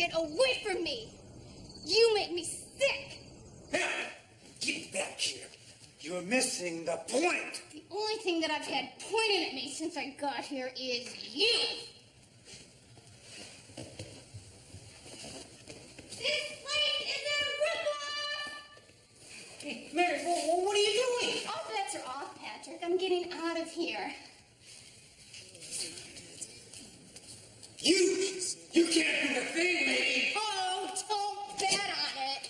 Get away from me! You make me sick! Get back here. You're missing the point. The only thing that I've had pointed at me since I got here is you! This place is a ripoff! Hey, Mary, what are you doing? All bets are off, Patrick. I'm getting out of here. You can't do the thing, lady. Oh, don't bet on it!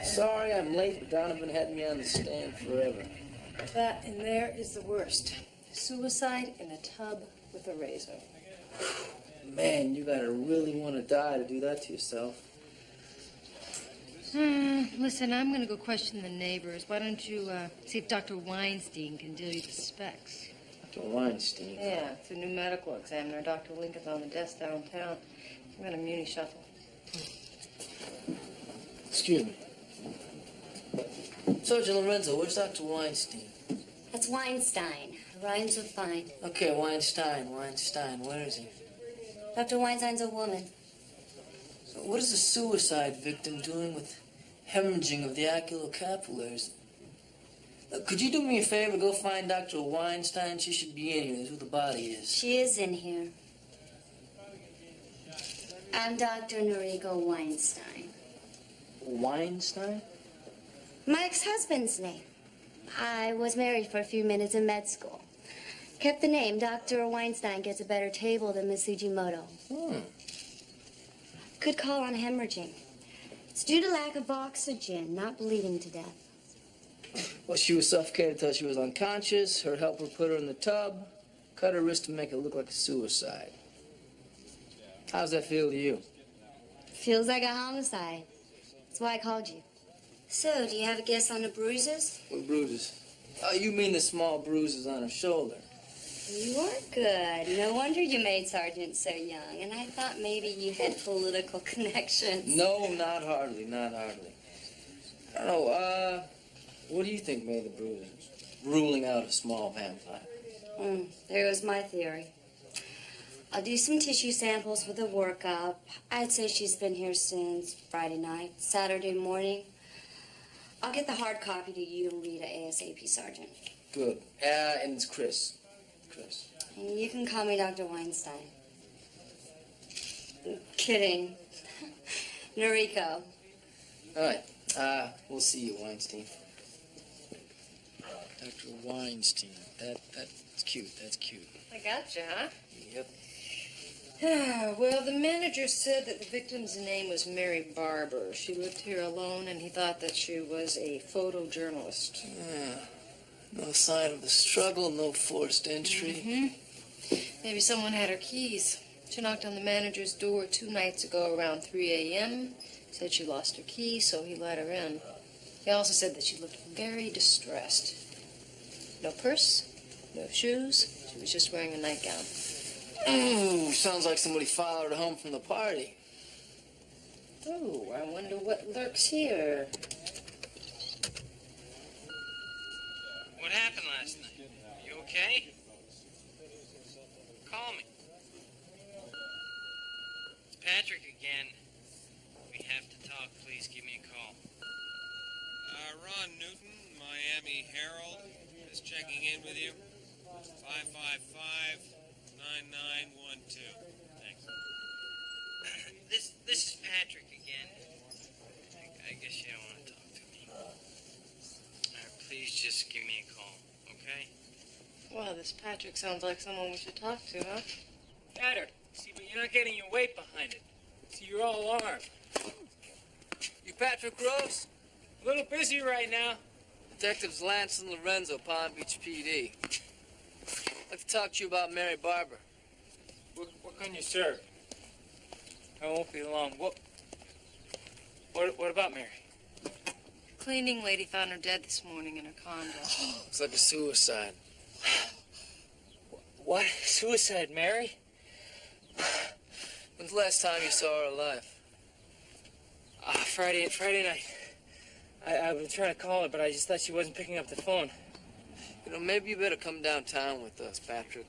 Sorry I'm late, but Donovan had me on the stand forever. That in there is the worst. Suicide in a tub with a razor. Man, you gotta really want to die to do that to yourself. Listen, I'm going to go question the neighbors. Why don't you see if Dr. Weinstein can deal you the specs? Dr. Weinstein? Yeah, it's a new medical examiner. Dr. Lincoln's on the desk downtown. I'm going to muni shuffle. Excuse me. Sergeant Lorenzo, where's Dr. Weinstein? That's Weinstein. Rhymes with fine. Okay, Weinstein, where is he? Dr. Weinstein's a woman. So what is a suicide victim doing with hemorrhaging of the oculocapillaries? Could you do me a favor? Go find Dr. Weinstein. She should be in here. That's who the body is. She is in here. I'm Dr. Noriko Weinstein. Weinstein? My ex-husband's name. I was married for a few minutes in med school. Kept the name. Dr. Weinstein gets a better table than Miss Sugimoto. Good call on hemorrhaging. It's due to lack of oxygen, not bleeding to death. Well, she was suffocated until she was unconscious. Her helper put her in the tub, cut her wrist to make it look like a suicide. How's that feel to you? Feels like a homicide. That's why I called you. So, do you have a guess on the bruises? What bruises? Oh, you mean the small bruises on her shoulder. You are good. No wonder you made Sergeant so young. And I thought maybe you had political connections. No, not hardly, not hardly. I don't know, what do you think made the bruises? Ruling out a small vampire. There goes my theory. I'll do some tissue samples for the workup. I'd say she's been here since Friday night, Saturday morning. I'll get the hard copy to you and Rita ASAP, Sergeant. Good. And it's Chris. Chris. And you can call me Dr. Weinstein. Kidding. Noriko. All right. We'll see you, Weinstein. Dr. Weinstein. That's cute. That's cute. I gotcha, huh? Yep. Well, the manager said that the victim's name was Mary Barber. She lived here alone, and he thought that she was a photojournalist. No sign of a struggle, no forced entry. Maybe someone had her keys. She knocked on the manager's door 2 nights ago around 3 a.m. Said she lost her key, so he let her in. He also said that she looked very distressed. No purse, no shoes. She was just wearing a nightgown. Ooh, sounds like somebody followed her home from the party. Oh, I wonder what lurks here. What happened last night? You okay? Call me. It's Patrick again. We have to talk. Please give me a call. Ron Newton, Miami Herald, is checking in with you. 555-9912. Thanks. This is Patrick again. I guess you don't want to talk to me. Please just give me a call, okay? Well, this Patrick sounds like someone we should talk to, huh? Patrick, see, but you're not getting your weight behind it. See, you're all armed. You Patrick Gross? A little busy right now. Detectives Lance and Lorenzo, Palm Beach PD. I'd like to talk to you about Mary Barber. What can you serve? I won't be long. What about Mary? Cleaning lady found her dead this morning in her condo. Looks like a suicide. What? Suicide, Mary? When's the last time you saw her alive? Friday night. I've been trying to call her, but I just thought she wasn't picking up the phone. You know, maybe you better come downtown with us, Patrick.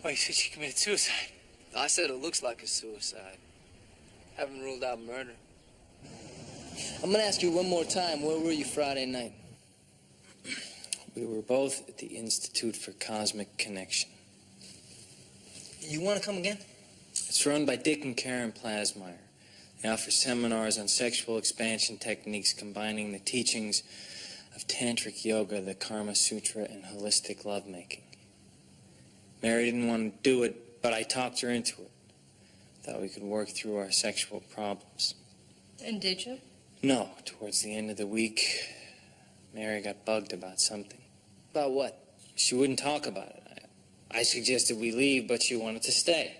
Oh, you said she committed suicide? I said it looks like a suicide. Haven't ruled out murder. I'm gonna ask you one more time, where were you Friday night? We were both at the Institute for Cosmic Connection. You wanna come again? It's run by Dick and Karen Plasmeyer. They offer seminars on sexual expansion techniques combining the teachings of Tantric Yoga, the Karma Sutra, and holistic lovemaking. Mary didn't want to do it, but I talked her into it. Thought we could work through our sexual problems. And did you? No, towards the end of the week, Mary got bugged about something. About what? She wouldn't talk about it. I suggested we leave, but she wanted to stay.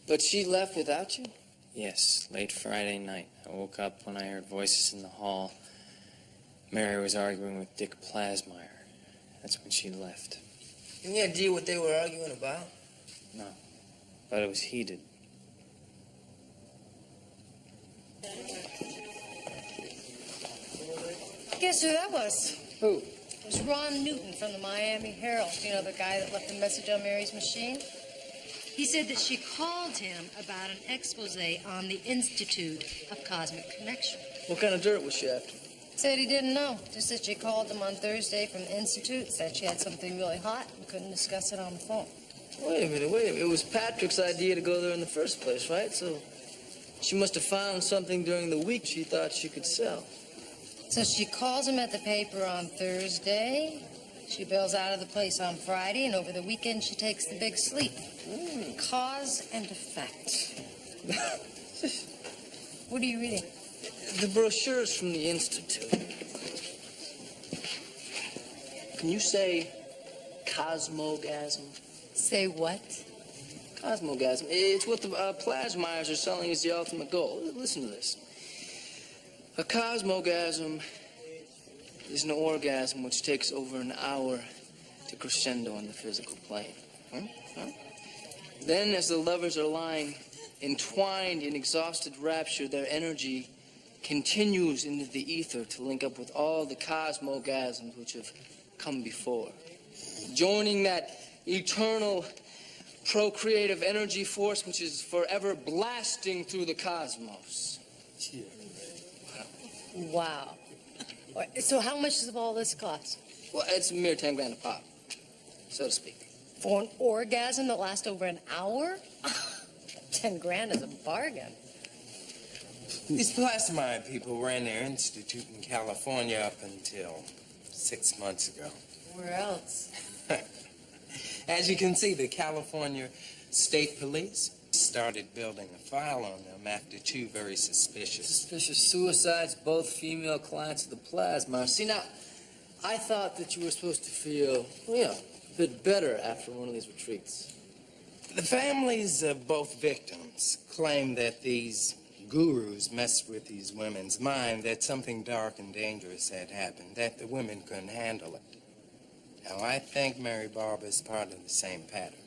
But she left without you? Yes, late Friday night. I woke up when I heard voices in the hall. Mary was arguing with Dick Plasmeyer. That's when she left. Any idea what they were arguing about? No, but it was heated. Guess who that was? Who? It was Ron Newton from the Miami Herald. You know, the guy that left the message on Mary's machine? He said that she called him about an expose on the Institute of Cosmic Connection. What kind of dirt was she after? Said he didn't know. Just that she called him on Thursday from the Institute. Said she had something really hot and couldn't discuss it on the phone. Wait a minute. It was Patrick's idea to go there in the first place, right? So she must have found something during the week she thought she could sell. So she calls him at the paper on Thursday. She bails out of the place on Friday, and over the weekend she takes the big sleep. Cause and effect. What are you reading? The brochures from the Institute. Can you say cosmogasm? Say what? Cosmogasm. It's what the Plasmeyers are selling as the ultimate goal. Listen to this. A cosmogasm is an orgasm which takes over an hour to crescendo on the physical plane. Then, as the lovers are lying entwined in exhausted rapture, their energy continues into the ether to link up with all the cosmogasms which have come before, joining that eternal procreative energy force which is forever blasting through the cosmos. Wow. So how much does all this cost? Well, it's a mere 10 grand a pop, so to speak. For an orgasm that lasts over an hour? 10 grand is a bargain. These Plasmide people ran their institute in California up until 6 months ago. Where else? As you can see, the California State Police started building a file on them after 2 very suspicious Suicides, both female clients of the plasma. See, now, I thought that you were supposed to feel, well, yeah, a bit better after one of these retreats. The families of both victims claim that these gurus messed with these women's mind, that something dark and dangerous had happened, that the women couldn't handle it. Now, I think Mary Barbara is part of the same pattern.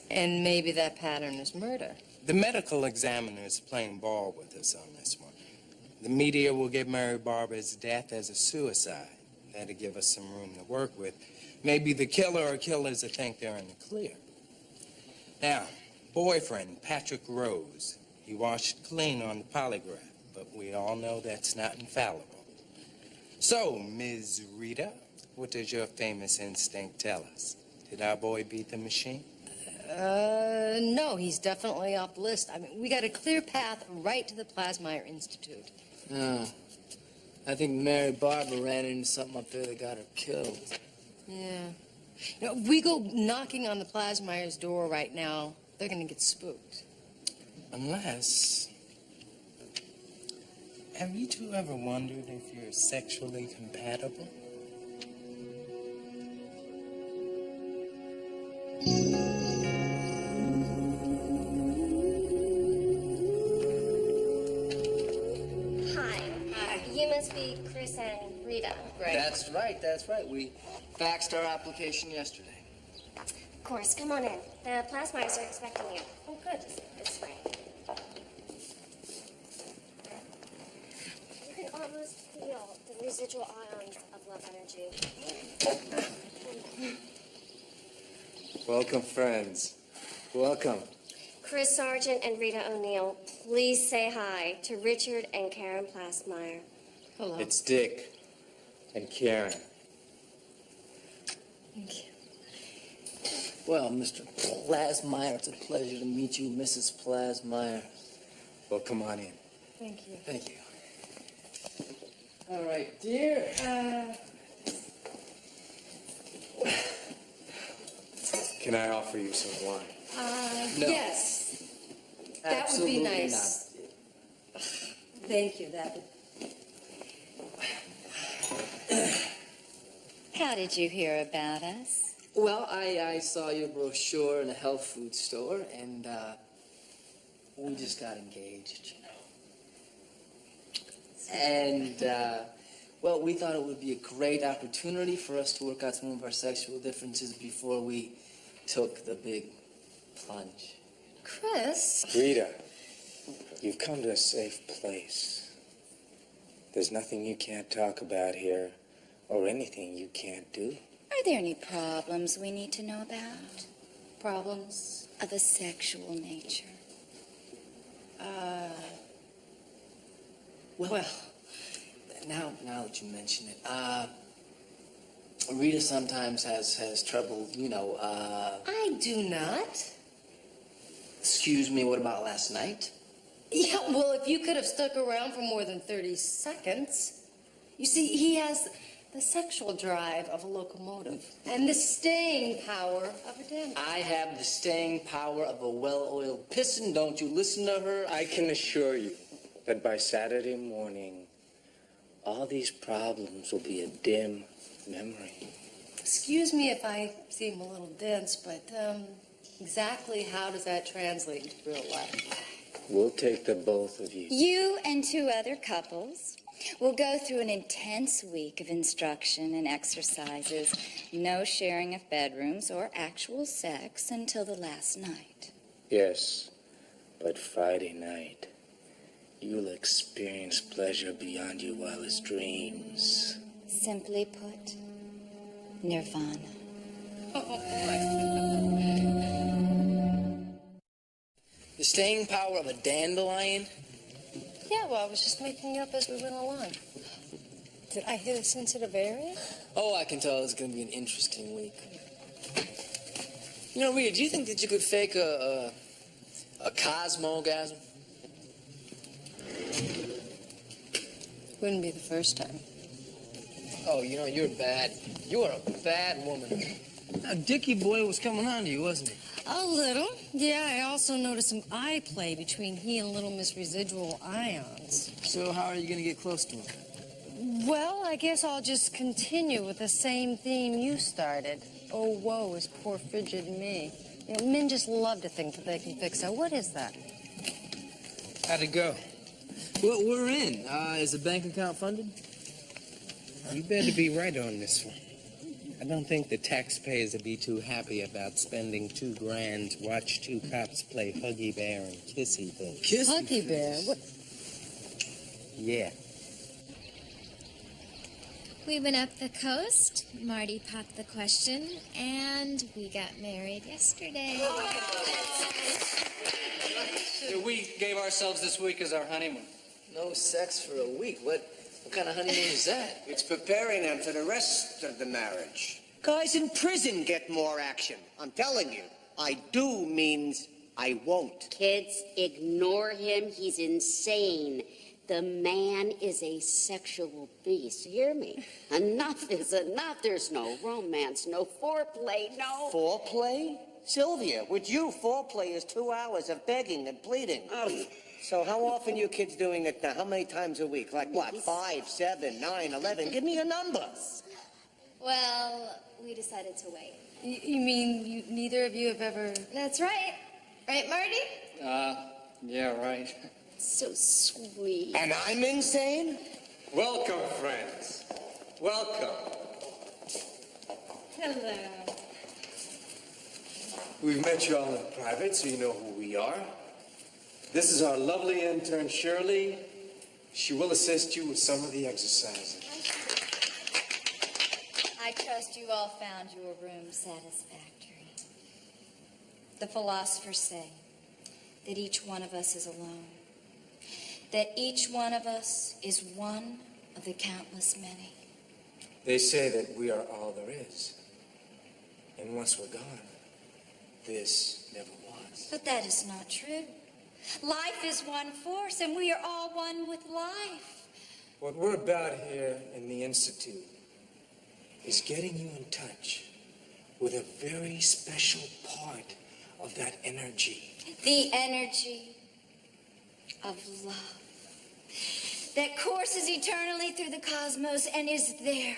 And maybe that pattern is murder. The medical examiner is playing ball with us on this one. The media will give Mary Barbara's death as a suicide. That'll give us some room to work with. Maybe the killer or killers will think they're in the clear. Now, boyfriend, Patrick Rose, he washed clean on the polygraph, but we all know that's not infallible. So, Ms. Rita, what does your famous instinct tell us? Did our boy beat the machine? No, he's definitely off the list. I mean, we got a clear path right to the Plasmeyer Institute. No. I think Mary Barbara ran into something up there that got her killed. Yeah. You know, if we go knocking on the Plasmeyer's door right now, they're gonna get spooked. Unless... Have you two ever wondered if you're sexually compatible? You must be Chris and Rita. Right. That's right. We faxed our application yesterday. Of course, come on in. The Plasmeyers are expecting you. Oh, good. It's fine. You can almost feel the residual ions of love energy. Welcome, friends. Welcome. Chris Sargent and Rita O'Neill, please say hi to Richard and Karen Plasmeyer. Hello. It's Dick and Karen. Thank you. Well, Mr. Plasmeyer, it's a pleasure to meet you, Mrs. Plasmeyer. Well, come on in. Thank you. Thank you. All right, dear. Can I offer you some wine? No. Yes. That Absolutely would be nice. not. Thank you. That would. How did you hear about us? Well, I saw your brochure in a health food store, and we just got engaged, you know. And, well, we thought it would be a great opportunity for us to work out some of our sexual differences before we took the big plunge. Chris. Rita, you've come to a safe place. There's nothing you can't talk about here, or anything you can't do. Are there any problems we need to know about? Problems? Of a sexual nature? Well, now that you mention it, Rita sometimes has trouble, you know, I do not. Excuse me, what about last night? Yeah, well, if you could have stuck around for more than 30 seconds. You see, he has the sexual drive of a locomotive and the staying power of a dam. I have the staying power of a well-oiled piston. Don't you listen to her. I can assure you that by Saturday morning, all these problems will be a dim memory. Excuse me if I seem a little dense, but exactly how does that translate into real life? We'll take the both of you. You and 2 other couples will go through an intense week of instruction and exercises. No sharing of bedrooms or actual sex until the last night. Yes, but Friday night, you'll experience pleasure beyond your wildest dreams. Simply put, nirvana. Oh, my God. staying power of a dandelion? Yeah, well, I was just making it up as we went along. Did I hit a sensitive area? Oh, I can tell it's going to be an interesting week. You know, Rita, do you think that you could fake a cosmogasm? Wouldn't be the first time. Oh, you know, you're bad. You are a bad woman. Now, Dickie boy was coming on to you, wasn't he? A little. Yeah, I also noticed some eye play between he and Little Miss Residual Ions. So how are you going to get close to him? Well, I guess I'll just continue with the same theme you started. Oh, woe is poor frigid me. You know, men just love to think that they can fix that. What is that? How'd it go? Well, we're in. Is the bank account funded? You better be right on this one. I don't think the taxpayers would be too happy about spending $2,000 to watch two cops play Huggy Bear and Kissy Face. Huggy Bear? What? Yeah. We went up the coast, Marty popped the question, and we got married yesterday. We gave ourselves this week as our honeymoon. No sex for a week. What kind of honeymoon is that? It's preparing them for the rest of the marriage. Guys in prison get more action. I'm telling you. I do means I won't. Kids, ignore him. He's insane. The man is a sexual beast. You hear me? Enough is enough. There's no romance, no foreplay, no... Foreplay? Sylvia, with you, foreplay is 2 hours of begging and pleading. So how often you kids doing it now? How many times a week? Like what? 5, 7, 9, 11? Give me a number. Well, we decided to wait. You mean neither of you have ever... That's right. Right, Marty? Yeah, right. So sweet. And I'm insane? Welcome, friends. Welcome. Hello. We've met you all in private, so you know who we are. This is our lovely intern, Shirley. She will assist you with some of the exercises. I trust you all found your room satisfactory. The philosophers say that each one of us is alone, that each one of us is one of the countless many. They say that we are all there is. And once we're gone, this never was. But that is not true. Life is one force, and we are all one with life. What we're about here in the Institute is getting you in touch with a very special part of that energy. The energy of love that courses eternally through the cosmos and is there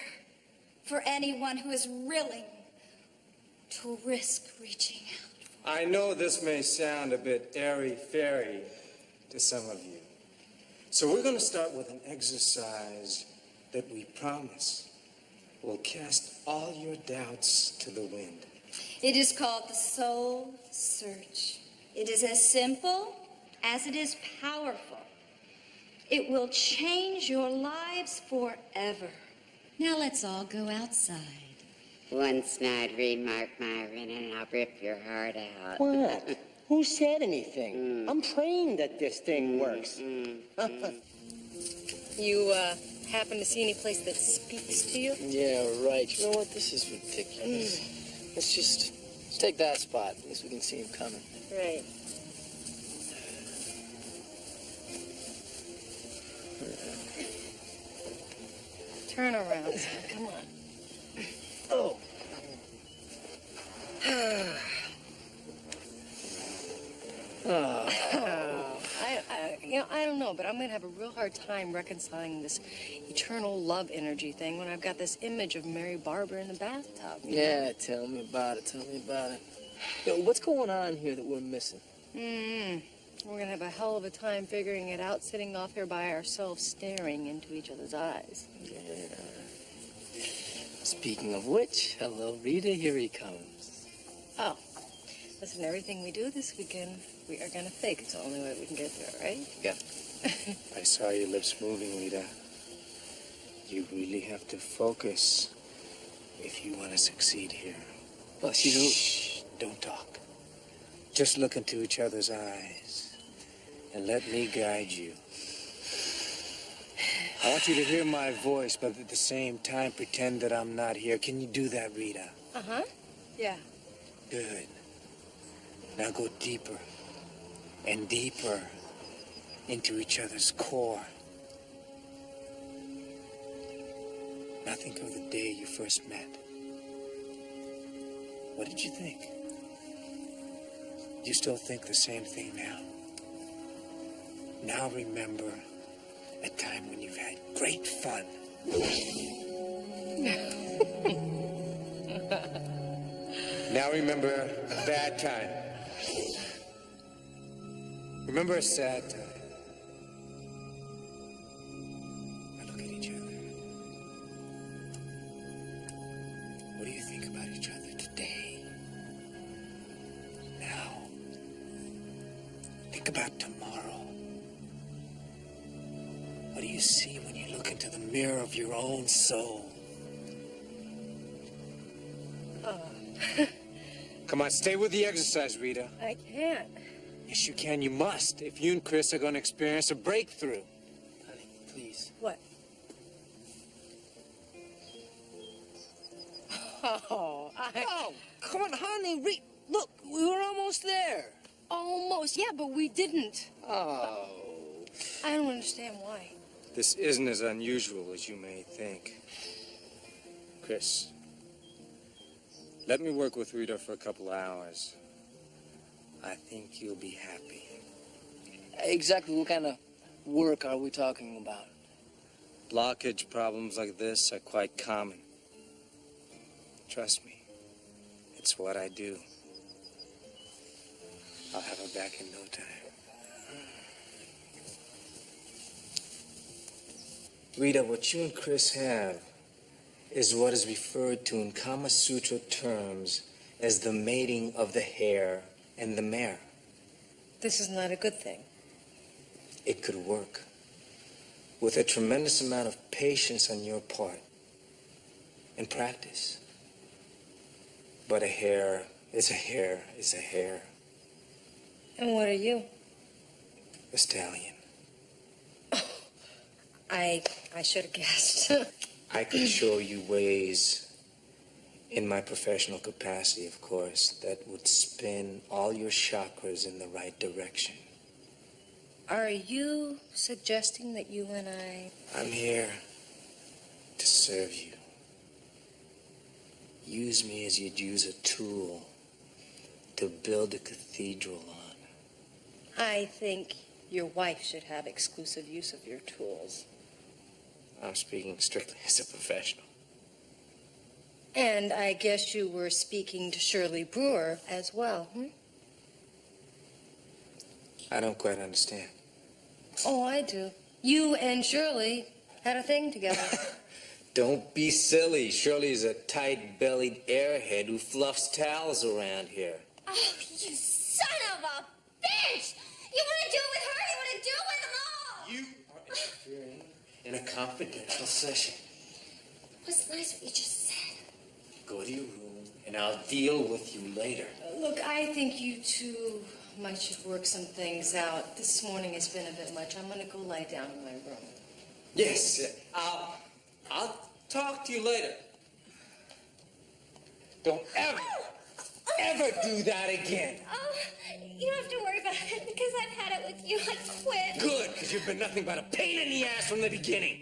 for anyone who is willing to risk reaching out. I know this may sound a bit airy-fairy to some of you. So we're going to start with an exercise that we promise will cast all your doubts to the wind. It is called the soul search. It is as simple as it is powerful. It will change your lives forever. Now let's all go outside. One snide remark, Myron, and I'll rip your heart out. What? Who said anything? I'm praying that this thing works. You, happen to see any place that speaks to you? Yeah, right. You know what? This is ridiculous. Let's take that spot. At least we can see him coming. Right. Turn around, son. Come on. Oh. I don't know, but I'm going to have a real hard time reconciling this eternal love energy thing when I've got this image of Mary Barber in the bathtub. Yeah, tell me about it. Tell me about it. Yo, what's going on here that we're missing? We're going to have a hell of a time figuring it out, sitting off here by ourselves, staring into each other's eyes. Yeah. Speaking of which, hello, Rita, here he comes. Oh, listen, everything we do this weekend, we are going to fake. It's the only way we can get there, right? Yeah. I saw your lips moving, Rita. You really have to focus if you want to succeed here. Well, Shh, don't talk. Just look into each other's eyes and let me guide you. I want you to hear my voice, but at the same time pretend that I'm not here. Can you do that, Rita? Uh-huh. Yeah. Good. Now go deeper and deeper into each other's core. Now think of the day you first met. What did you think? Do you still think the same thing now? Now remember a time when you've had great fun. Now remember a bad time. Remember a sad time. Now look at each other. What do you think about each other today? Now, think about tomorrow. What do you see when you look into the mirror of your own soul? Come on, stay with the exercise, Rita. I can't. Yes, you can. You must. If you and Chris are going to experience a breakthrough. Honey, please. What? Oh, Oh, come on, honey. Look, we were almost there. Almost. Yeah, but we didn't. Oh. I don't understand why. This isn't as unusual as you may think. Chris, let me work with Rita for a couple hours. I think you'll be happy. Exactly what kind of work are we talking about? Blockage problems like this are quite common. Trust me, it's what I do. I'll have her back in no time. Rita, what you and Chris have is what is referred to in Kama Sutra terms as the mating of the hare and the mare. This is not a good thing. It could work with a tremendous amount of patience on your part and practice. But a hare is a hare is a hare. And what are you? A stallion. I should have guessed. I can show you ways, in my professional capacity, of course, that would spin all your chakras in the right direction. Are you suggesting that you and I... I'm here to serve you. Use me as you'd use a tool to build a cathedral on. I think your wife should have exclusive use of your tools. I'm speaking strictly as a professional. And I guess you were speaking to Shirley Brewer as well, I don't quite understand. Oh, I do. You and Shirley had a thing together. Don't be silly. Shirley's a tight-bellied airhead who fluffs towels around here. Oh, you son of a bitch! You want to do it with her? You want to do it with them all? You are interfering in a confidential session. What's nice what you just said? Go to your room, and I'll deal with you later. Look, I think you two might should work some things out. This morning has been a bit much. I'm going to go lie down in my room. Yes, I'll talk to you later. Don't ever do that again. Oh, you don't have to worry about it because I've had it with you. I quit. Good, because you've been nothing but a pain in the ass from the beginning.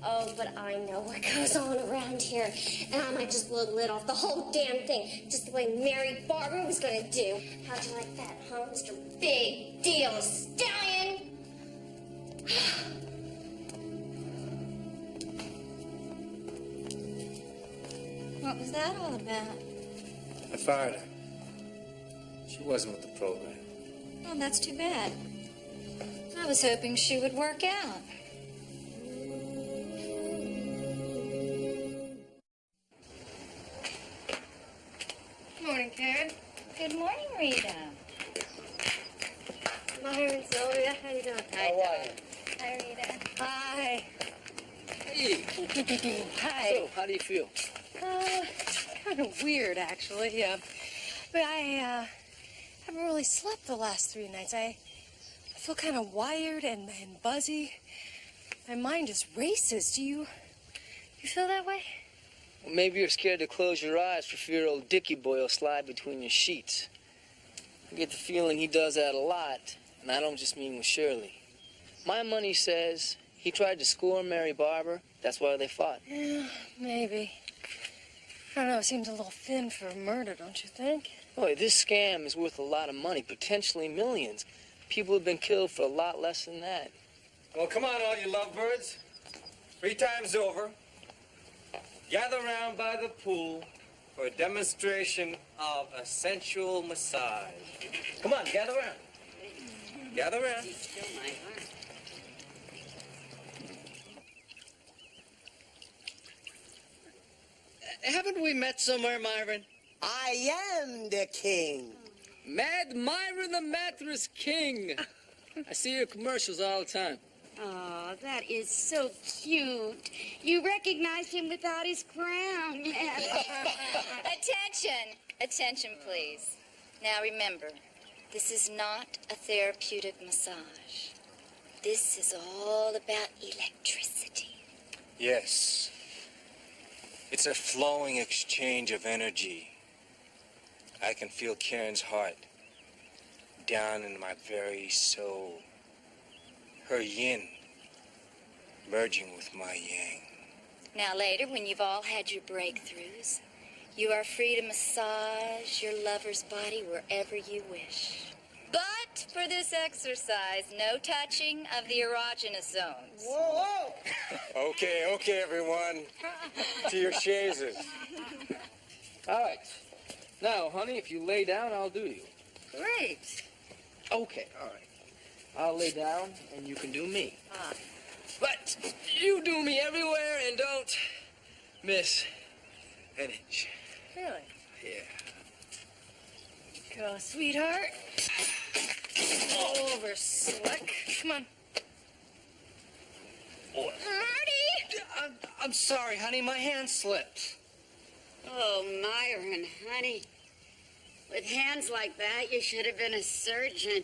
Oh, but I know what goes on around here. And I might just blow the lid off the whole damn thing, just the way Mary Barber was gonna do. How'd you like that, huh, Mr. Big Deal Stallion? What was that all about? I fired her. She wasn't with the program. Oh, that's too bad. I was hoping she would work out. Good morning, Karen. Good morning, Rita. Myron, Sylvia, how you doing? Hi, Doc. Hi, Rita. Hi. Hey. Hi. So, how do you feel? kind of weird, actually. But I haven't really slept the last 3 nights. I feel kind of wired and buzzy. My mind just races. Do you feel that way? Well, maybe you're scared to close your eyes for fear old Dickie boy will slide between your sheets. I get the feeling he does that a lot, and I don't just mean with Shirley. My money says he tried to score Mary Barber. That's why they fought. Yeah, maybe. I don't know, it seems a little thin for a murder, don't you think? Boy, this scam is worth a lot of money, potentially millions. People have been killed for a lot less than that. Well, come on, all you lovebirds. 3 times over. Gather round by the pool for a demonstration of a sensual massage. Come on, gather round. Gather round. Still my heart. Haven't we met somewhere, Myron? I am the king. Mad Myron the Mattress King. I see your commercials all the time. Oh, that is so cute. You recognized him without his crown. Attention! Attention, please. Now remember, this is not a therapeutic massage. This is all about electricity. Yes. It's a flowing exchange of energy. I can feel Karen's heart down in my very soul. Her yin merging with my yang. Now later, when you've all had your breakthroughs, you are free to massage your lover's body wherever you wish. But for this exercise, no touching of the erogenous zones. Whoa, whoa! Okay, everyone. To your chaises. All right. Now, honey, if you lay down, I'll do you. Great. Okay, all right. I'll lay down, and you can do me. Ah. But you do me everywhere, and don't miss an inch. Really? Yeah. Go, sweetheart. Over, slick. Come on. Marty! I'm sorry, honey. My hand slipped. Oh, Myron, honey. With hands like that, you should have been a surgeon.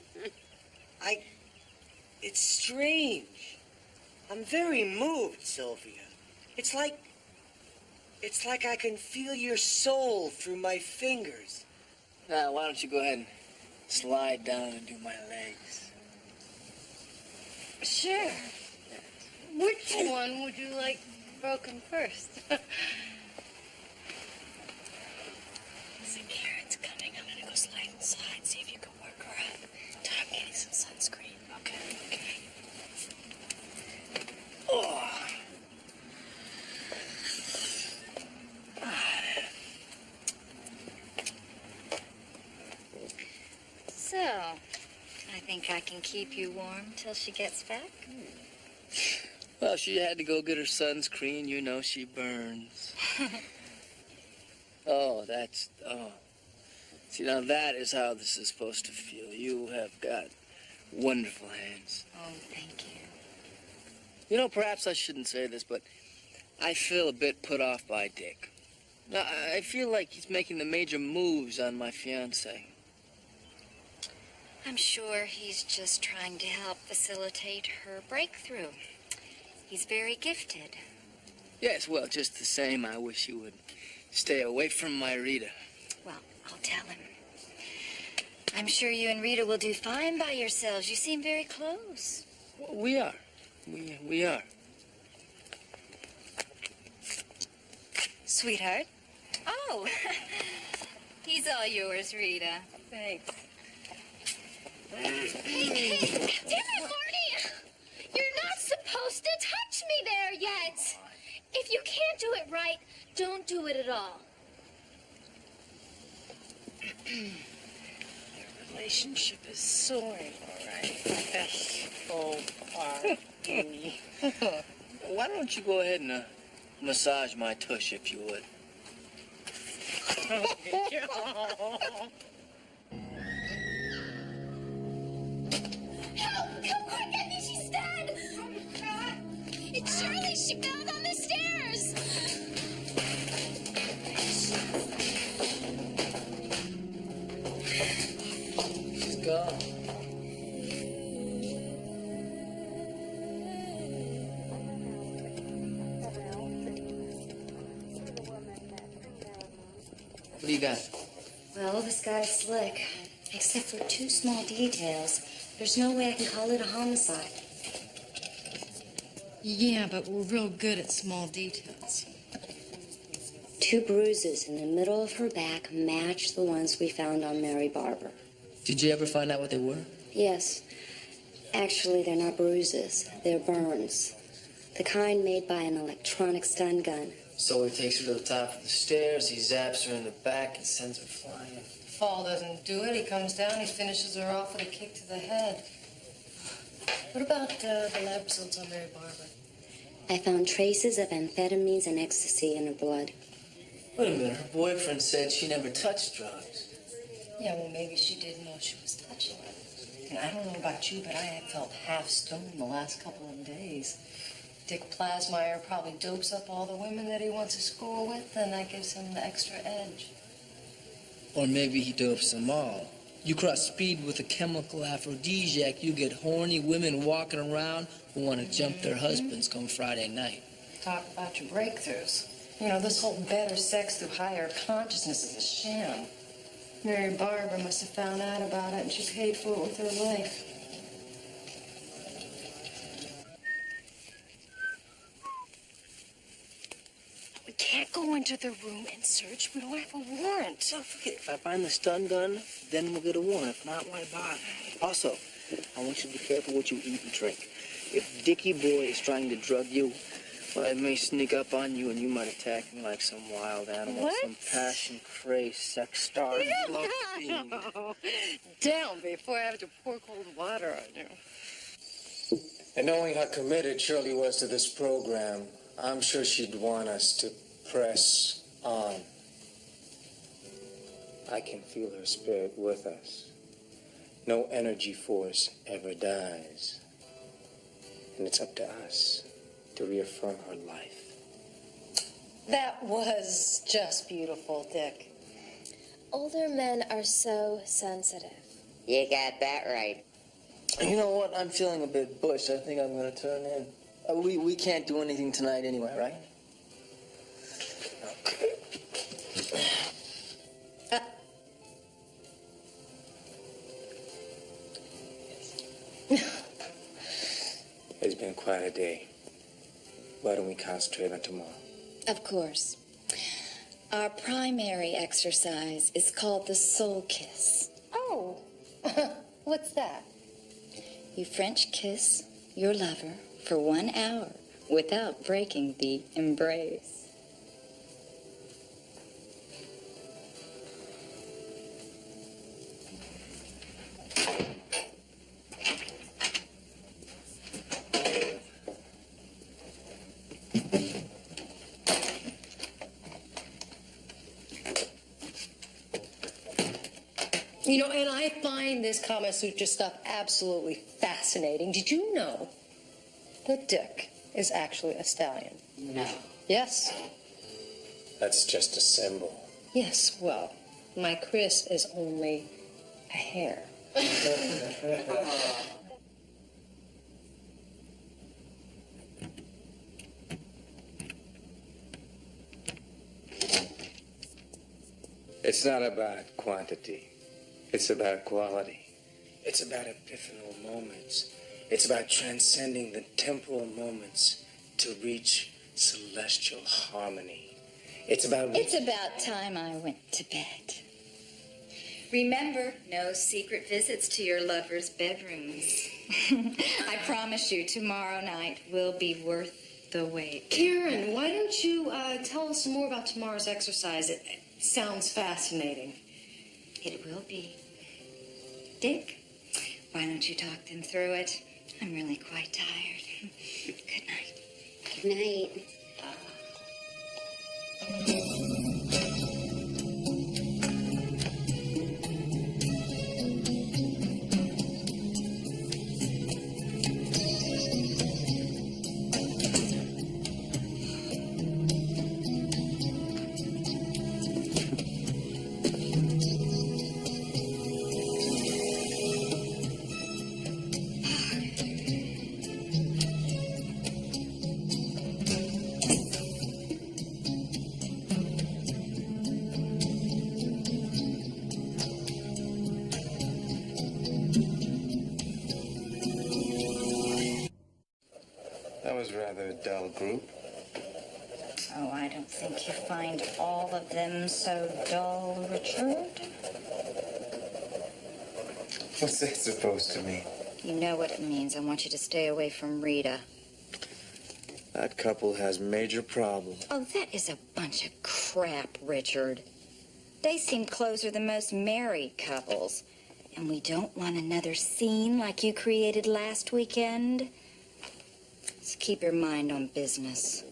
It's strange. I'm very moved, Sylvia. It's like I can feel your soul through my fingers. Now, why don't you go ahead and slide down and do my legs? Sure. Which one would you like broken first? Listen, Karen's coming. I'm gonna go slide inside, see if you can work her up. I'm getting some sunscreen. Okay. Oh. So, I think I can keep you warm till she gets back. Well, she had to go get her sunscreen. You know she burns. Oh. See, now that is how this is supposed to feel. You have got wonderful hands. Oh, thank you. You know, perhaps I shouldn't say this, but I feel a bit put off by Dick. Now, I feel like he's making the major moves on my fiancée. I'm sure he's just trying to help facilitate her breakthrough. He's very gifted. Yes, well, just the same, I wish he would stay away from my Rita. Well, I'll tell him. I'm sure you and Rita will do fine by yourselves. You seem very close. Well, we are. We are. Sweetheart? Oh, he's all yours, Rita. Thanks. Hey, damn it, Marty! You're not supposed to touch me there yet. If you can't do it right, don't do it at all. Our relationship is soaring, all right. S-O-R-E. Why don't you go ahead and massage my tush, if you would? Help! Come quick, I think she's dead! It's Shirley! She fell down the stairs! What do you got? Well, this guy's slick. Except for 2 small details. There's no way I can call it a homicide. Yeah, but we're real good at small details. 2 bruises in the middle of her back match the ones we found on Mary Barber. Did you ever find out what they were? Yes. Actually, they're not bruises. They're burns. The kind made by an electronic stun gun. So he takes her to the top of the stairs, he zaps her in the back and sends her flying. Fall doesn't do it. He comes down, he finishes her off with a kick to the head. What about the lab results on Mary Barber? I found traces of amphetamines and ecstasy in her blood. Wait a minute, her boyfriend said she never touched drugs. Yeah, well, maybe she didn't know she was touching it. And I don't know about you, but I have felt half stoned the last couple of days. Dick Plasmeyer probably dopes up all the women that he wants to score with, and that gives him the extra edge. Or maybe he dopes them all. You cross speed with a chemical aphrodisiac, you get horny women walking around who want to jump their husbands come Friday night. Talk about your breakthroughs. You know, this whole better sex through higher consciousness is a sham. Mary Barber must have found out about it, and she paid for it with her life. We can't go into the room and search. We don't have a warrant. So forget it. If I find the stun gun, then we'll get a warrant. If not, why bother? Also, I want you to be careful what you eat and drink. If Dickie Boy is trying to drug you, well, it may sneak up on you and you might attack me like some wild animal, What? some passion-crazed sex star. Love fiend. Down before I have to pour cold water on you. And knowing how committed Shirley was to this program, I'm sure she'd want us to press on. I can feel her spirit with us. No energy force ever dies. And it's up to us to reaffirm her life. That was just beautiful, Dick. Older men are so sensitive. You got that right. You know what? I'm feeling a bit bush. I think I'm going to turn in. We can't do anything tonight anyway, right? Okay. It's been quite a day. Why don't we concentrate on tomorrow? Of course. Our primary exercise is called the soul kiss. Oh, what's that? You French kiss your lover for 1 hour without breaking the embrace. You know, and I find this Kama Sutra stuff absolutely fascinating. Did you know that Dick is actually a stallion? No. Yes. That's just a symbol. Yes, well, my Chris is only a hare. It's not about quantity. It's about quality. It's about epiphanal moments. It's about transcending the temporal moments to reach celestial harmony. It's about... It's about time I went to bed. Remember, no secret visits to your lover's bedrooms. I promise you, tomorrow night will be worth the wait. Karen, why don't you tell us some more about tomorrow's exercise? It sounds fascinating. It will be. Dick, why don't you talk them through it? I'm really quite tired. Good night. Good night. Don't you find all of them so dull, Richard? What's that supposed to mean? You know what it means. I want you to stay away from Rita. That couple has major problems. Oh, that is a bunch of crap, Richard. They seem closer than most married couples. And we don't want another scene like you created last weekend. So keep your mind on business.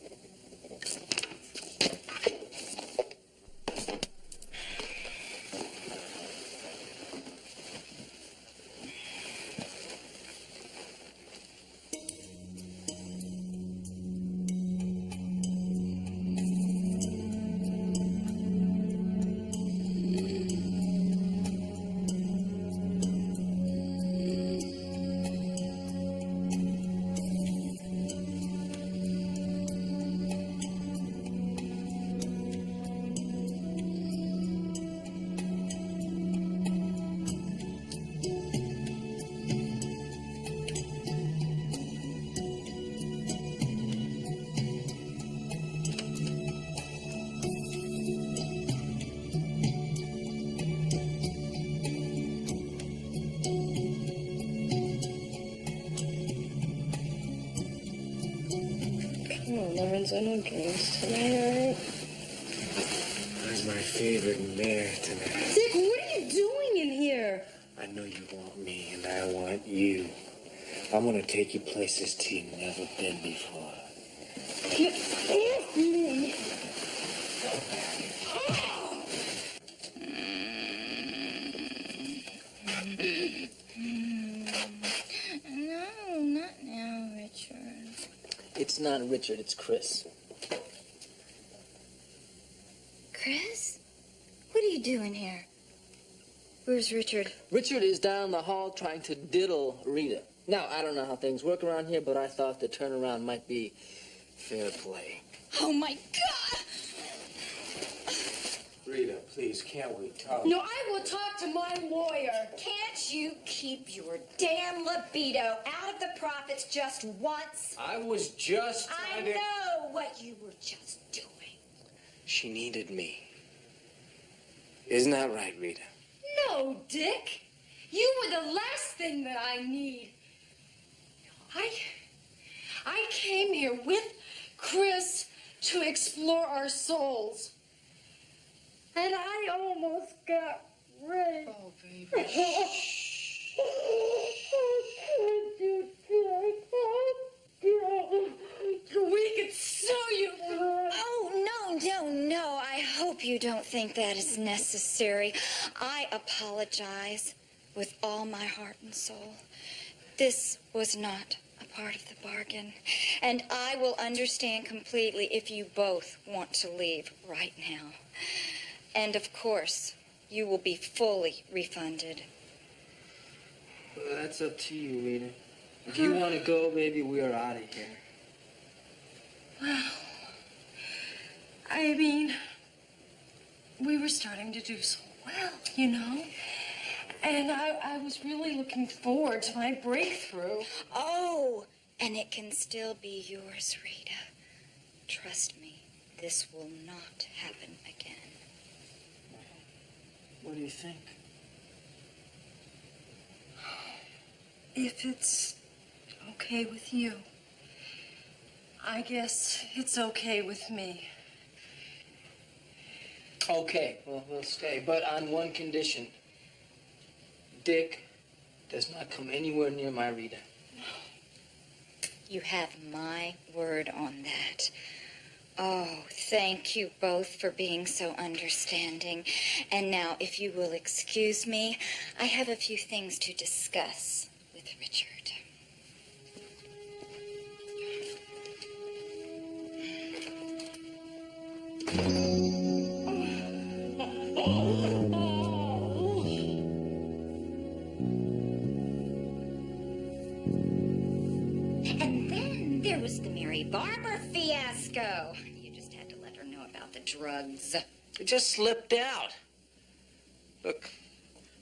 Lawrence, I know games tonight, alright? That's my favorite mare tonight. Dick, what are you doing in here? I know you want me, and I want you. I'm gonna take you places you've never been before. Get off me! No, not now, Richard. It's not Richard, it's Chris. Chris? What are you doing here? Where's Richard? Richard is down the hall trying to diddle Rita. Now, I don't know how things work around here, but I thought the turnaround might be fair play. Oh, my God! Rita, please, can't we talk? No, I will talk to my lawyer. Can't you keep your damn libido out of the profits just once? I was just I trying to... know what you were just doing. She needed me. Isn't that right, Rita? No, Dick. You were the last thing that I need. I came here with Chris to explore our souls. And I almost got raped. Oh, baby. We could sue you. Oh, no. I hope you don't think that is necessary. I apologize with all my heart and soul. This was not a part of the bargain. And I will understand completely if you both want to leave right now. And of course, you will be fully refunded. Well, that's up to you, Rita. If you want to go, baby, we are out of here. Well, I mean, we were starting to do so well, you know? And I was really looking forward to my breakthrough. Oh, and it can still be yours, Rita. Trust me, this will not happen again. What do you think? If it's okay with you, I guess it's okay with me. Okay, well, we'll stay, but on one condition. Dick does not come anywhere near my Rita. You have my word on that. Oh, thank you both for being so understanding. And now, if you will excuse me, I have a few things to discuss with Richard. And then there was the Mary Barber fiasco. You just had to let her know about the drugs. It just slipped out. Look,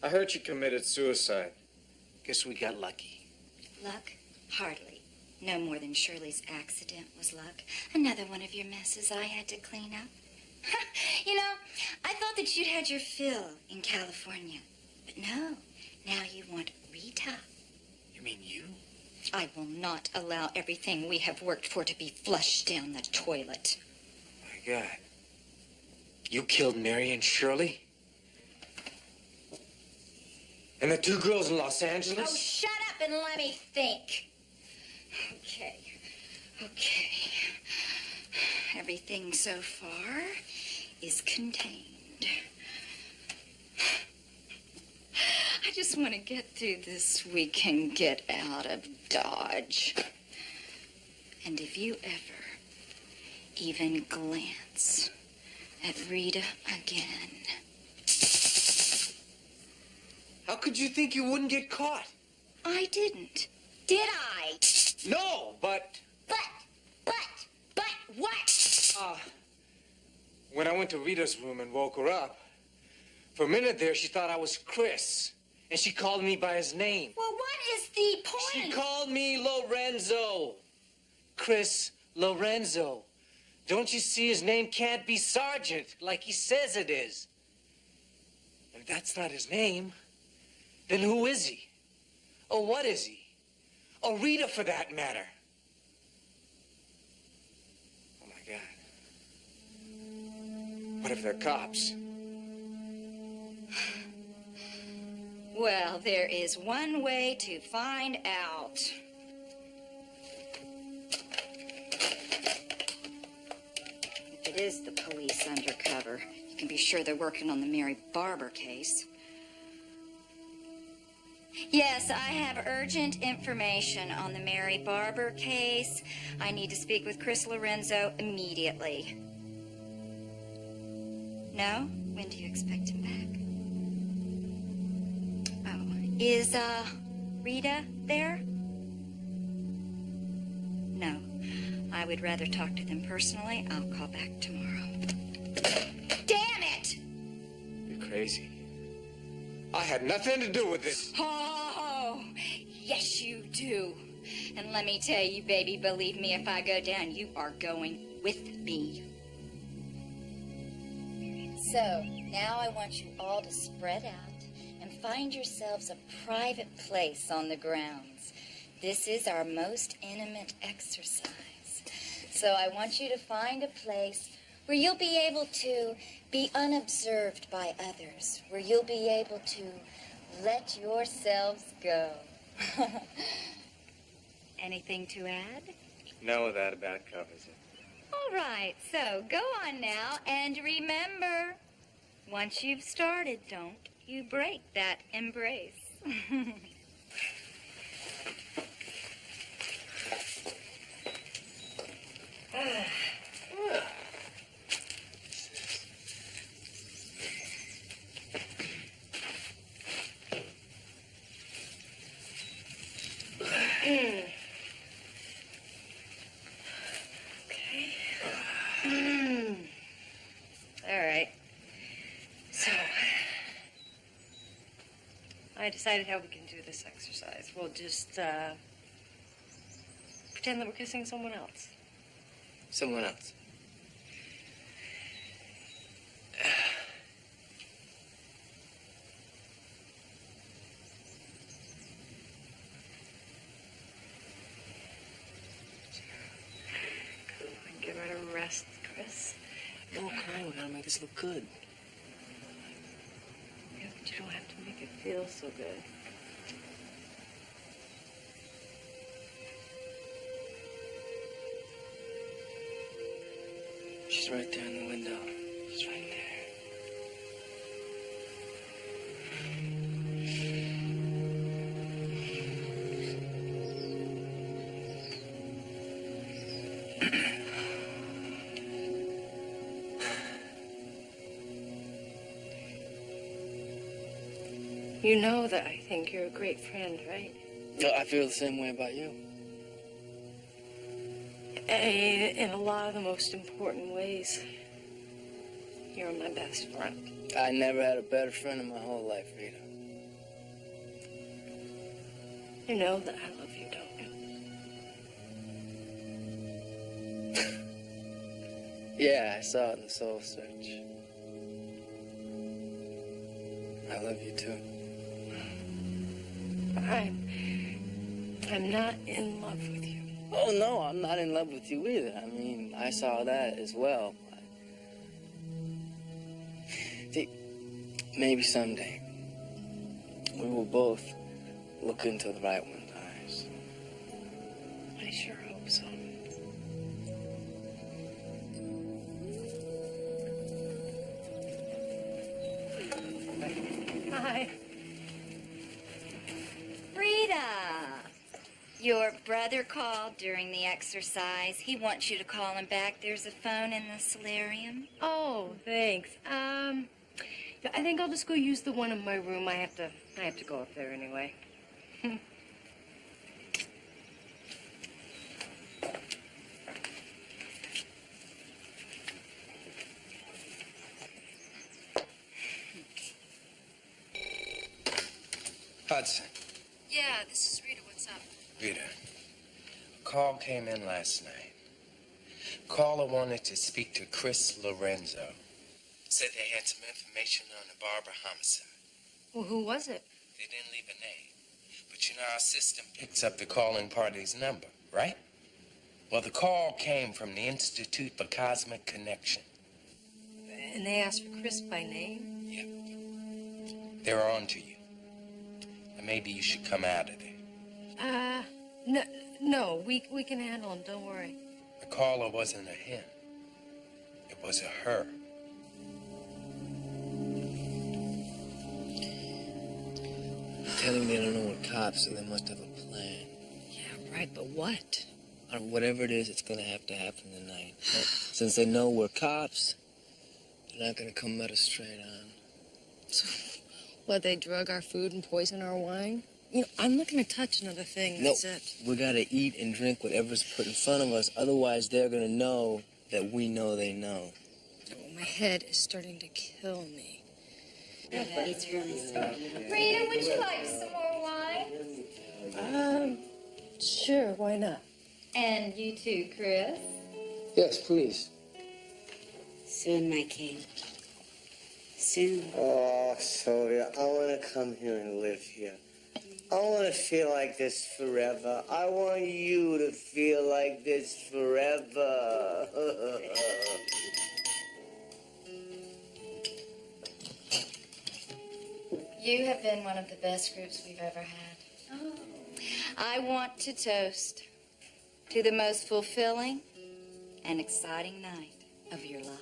I heard she committed suicide. Guess we got lucky. Luck? Hardly. No more than Shirley's accident was luck. Another one of your messes I had to clean up. that you'd had your fill in California. But no, now you want Rita. You mean you? I will not allow everything we have worked for to be flushed down the toilet. My God. You killed Mary and Shirley? And the two girls in Los Angeles? Oh, shut up and let me think. Okay. Everything so far is contained. I just want to get through this week and get out of Dodge. And if you ever even glance at Rita again... How could you think you wouldn't get caught? I didn't. Did I? No, but... But what? When I went to Rita's room and woke her up, for a minute there, she thought I was Chris. And she called me by his name. Well, what is the point? She called me Lorenzo. Chris Lorenzo. Don't you see his name can't be Sergeant like he says it is? And if that's not his name, then who is he? Or what is he? Or Rita, for that matter. Oh, my God. What if they're cops? Well, there is one way to find out. If it is the police undercover, you can be sure they're working on the Mary Barber case. Yes, I have urgent information on the Mary Barber case. I need to speak with Chris Lorenzo immediately. No? When do you expect him back? Is, Rita there? No. I would rather talk to them personally. I'll call back tomorrow. Damn it! You're crazy. I had nothing to do with this. Oh, yes you do. And let me tell you, baby, believe me, if I go down, you are going with me. So, now I want you all to spread out and find yourselves a private place on the grounds. This is our most intimate exercise. So I want you to find a place where you'll be able to be unobserved by others, where you'll be able to let yourselves go. Anything to add? No, that about covers it. All right, so go on now, and remember, once you've started, don't you break that embrace. All right. So, I decided how we can do this exercise. We'll just, pretend that we're kissing someone else. Someone else. Give her a rest, Chris. No, come on, we gotta make this look good. Yeah, but you don't have to make it feel so good. She's right there in the window. She's right there. You know that I think you're a great friend, right? No, I feel the same way about you. In a lot of the most important ways, you're my best friend. I never had a better friend in my whole life, Rita. You know that I love you, don't you? Yeah, I saw it in the Soul Search. I love you too. I'm not in love with you. Oh, no, I'm not in love with you either. I mean, I saw that as well. See, maybe someday we will both look into the right one's eyes. I sure hope so. Hi. Rita, your brother called during the exercise. He wants you to call him back. There's a phone in the solarium. Oh, thanks. I think I'll just go use the one in my room. I have to go up there anyway. Hudson. Yeah, this is Rita. What's up? Rita, a call came in last night. Caller wanted to speak to Chris Lorenzo. Said they had some information on the Barbara homicide. Well, who was it? They didn't leave a name. But you know our system picks up the calling party's number, right? Well, the call came from the Institute for Cosmic Connection. And they asked for Chris by name? Yep. They're on to you. And maybe you should come out of there. No, we can handle him. Don't worry. The caller wasn't a him. It was a her. Telling me they don't know we're cops, so they must have a plan. Yeah, right, but what? Or whatever it is, it's gonna have to happen tonight. Since they know we're cops, they're not gonna come at us straight on. So, what, they drug our food and poison our wine? You know, I'm not gonna touch another thing. No, That's it. we gotta eat and drink whatever's put in front of us. Otherwise, they're gonna know that we know they know. Oh, my head is starting to kill me. It's really sweet. Rita, would you like some more wine? Sure, why not? And you too, Chris. Yes, please. Soon, my king. Soon. Oh, Sylvia, I want to come here and live here. I want to feel like this forever. I want you to feel like this forever. You have been one of the best groups we've ever had. Oh. I want to toast to the most fulfilling and exciting night of your lives.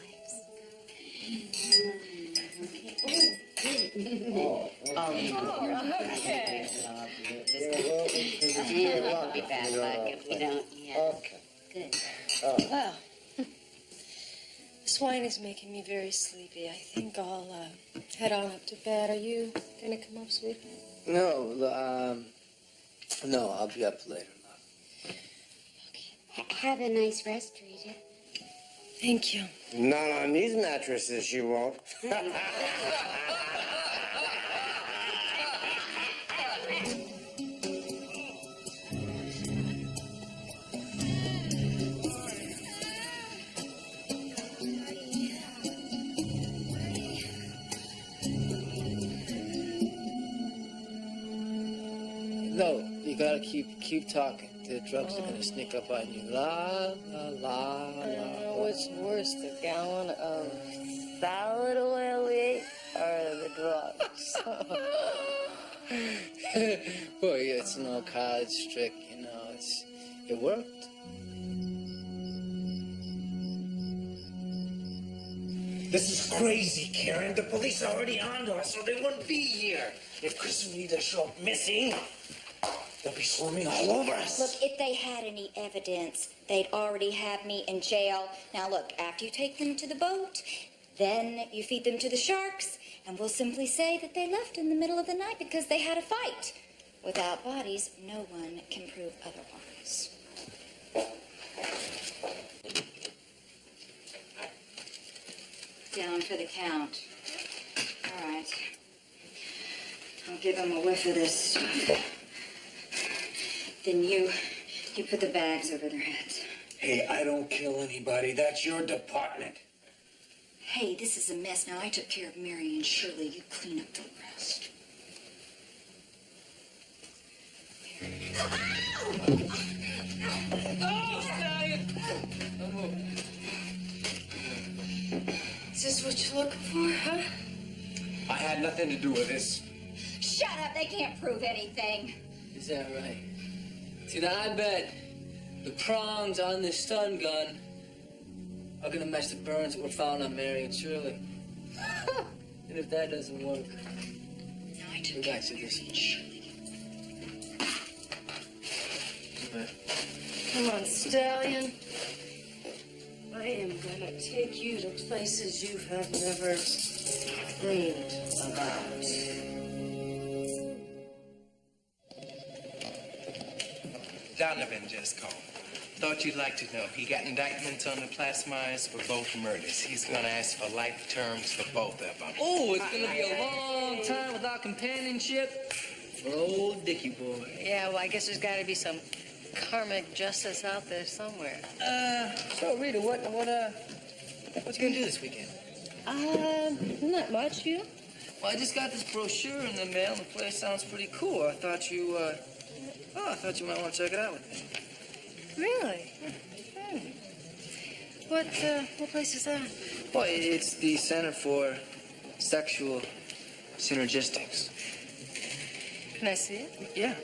Okay. Yeah, it won't be bad luck if we don't. Yeah. Okay. Good. Well, this wine is making me very sleepy. I think I'll head on up to bed. Are you gonna come up, sweetie? No, no, I'll be up later. Have a nice rest, Rita. Thank you. Not on these mattresses, you won't. No, you gotta keep talking. The drugs are gonna sneak up on you. La, la, la, I don't know la. what's worse, the gallon of salad oil we ate or the drugs. Boy, it's no college trick, you know. It worked. This is crazy, Karen. The police are already on to us, or they wouldn't be here. If Chris and Rita show up missing, they'll be swarming all over us. Look, if they had any evidence, they'd already have me in jail. Now, look, after you take them to the boat, then you feed them to the sharks, and we'll simply say that they left in the middle of the night because they had a fight. Without bodies, no one can prove otherwise. Down for the count. All right. I'll give them a whiff of this stuff. Then you put the bags over their heads. Hey, I don't kill anybody. That's your department. Hey, this is a mess. Now, I took care of Mary and Shirley. You clean up the rest. Oh, Stallion! Is this what you're looking for, huh? I had nothing to do with this. Shut up. They can't prove anything. Is that right? See, now I bet the prongs on this stun gun are gonna match the burns that were found on Mary and Shirley. And if that doesn't work, we got you this. Come on, Stallion. I am gonna take you to places you have never dreamed about. Donovan just called. Thought you'd like to know. He got indictments on the Plasmires for both murders. He's gonna ask for life terms for both of them. Oh, it's gonna be a long time without companionship for old Dickie boy. Yeah, well, I guess there's got to be some karmic justice out there somewhere. So Rita, what you gonna do this weekend? Not much, you? Well, I just got this brochure in the mail, and the place sounds pretty cool. I thought you might want to check it out with me. Really? What place is that? Well, it's the Center for Sexual Synergistics. Can I see it? Yeah.